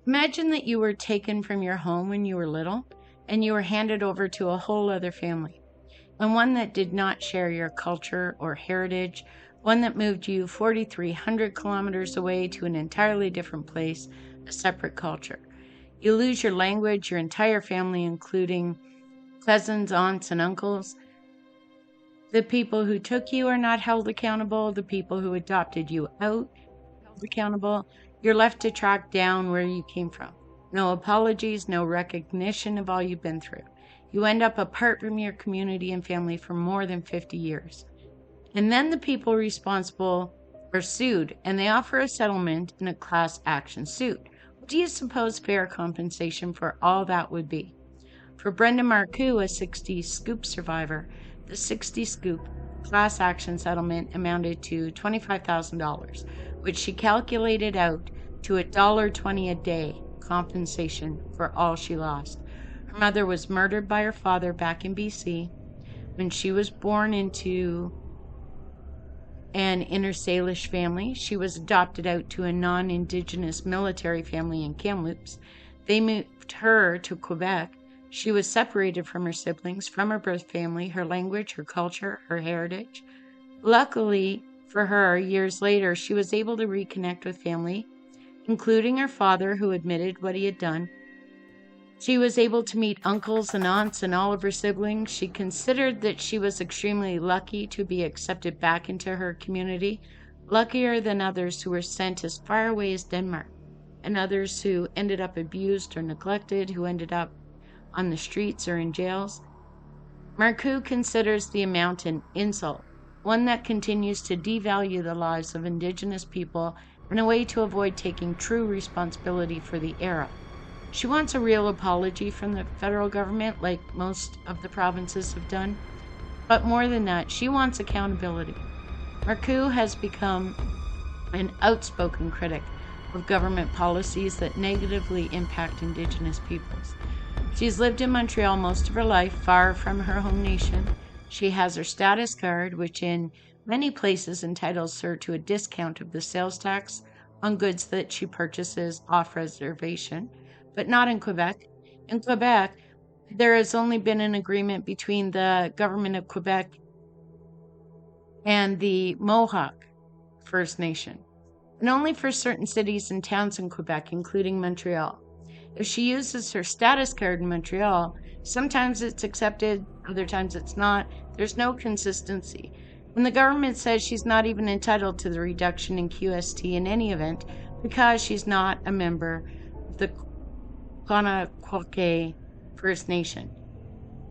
Imagine that you were taken from your home when you were little and you were handed over to a whole other family, and one that did not share your culture or heritage, one that moved you 4,300 kilometers away to an entirely different place, a separate culture. You lose your language, your entire family, including cousins, aunts, and uncles. The people who took you are not held accountable. The people who adopted you out held accountable. You're left to track down where you came from. No apologies, no recognition of all you've been through. You end up apart from your community and family for more than 50 years. And then the people responsible are sued, and they offer a settlement in a class action suit. What do you suppose fair compensation for all that would be? For Brenda Marcoux, a 60 Scoop survivor, the 60 Scoop class action settlement amounted to $25,000, which she calculated out to $1.20 a day compensation for all she lost. Her mother was murdered by her father back in BC. When she was born into an Inner Salish family, she was adopted out to a non-Indigenous military family in Kamloops. They moved her to Quebec. She was separated from her siblings, from her birth family, her language, her culture, her heritage. Luckily for her, years later, she was able to reconnect with family, including her father, who admitted what he had done. She was able to meet uncles and aunts and all of her siblings. She considered that she was extremely lucky to be accepted back into her community, luckier than others who were sent as far away as Denmark, and others who ended up abused or neglected, who ended up on the streets or in jails. Marcoux considers the amount an insult, one that continues to devalue the lives of Indigenous people and a way to avoid taking true responsibility for the era. She wants a real apology from the federal government, like most of the provinces have done. But more than that, she wants accountability. Marcoux has become an outspoken critic of government policies that negatively impact Indigenous peoples. She's lived in Montreal most of her life, far from her home nation. She has her status card, which in many places entitles her to a discount of the sales tax on goods that she purchases off reservation, but not in Quebec. In Quebec, there has only been an agreement between the government of Quebec and the Mohawk First Nation, and only for certain cities and towns in Quebec, including Montreal. If she uses her status card in Montreal, sometimes it's accepted, other times it's not. There's no consistency. And the government says she's not even entitled to the reduction in QST in any event because she's not a member of the Kahnawake First Nation.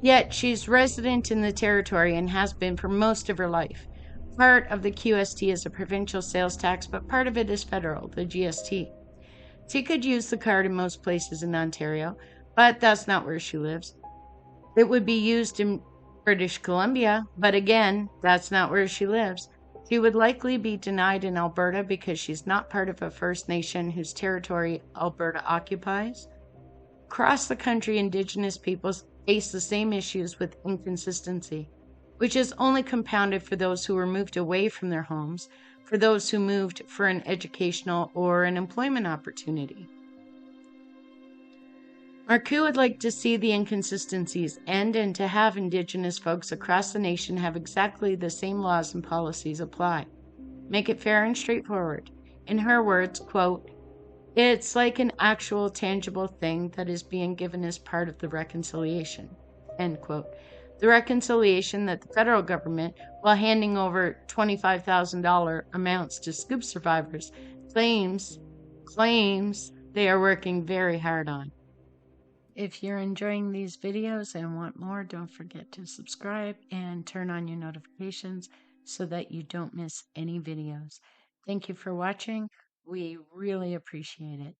Yet she's resident in the territory and has been for most of her life. Part of the QST is a provincial sales tax, but part of it is federal, the GST. She could use the card in most places in Ontario, but that's not where she lives. It would be used in British Columbia, but again, that's not where she lives. She would likely be denied in Alberta because she's not part of a First Nation whose territory Alberta occupies. Across the country, Indigenous peoples face the same issues with inconsistency, which is only compounded for those who were moved away from their homes, for those who moved for an educational or an employment opportunity. Marcoux would like to see the inconsistencies end and to have Indigenous folks across the nation have exactly the same laws and policies apply. Make it fair and straightforward. In her words, quote, "It's like an actual tangible thing that is being given as part of the reconciliation," end quote. The reconciliation that the federal government, while handing over $25,000 amounts to Scoop survivors, claims they are working very hard on. If you're enjoying these videos and want more, don't forget to subscribe and turn on your notifications so that you don't miss any videos. Thank you for watching. We really appreciate it.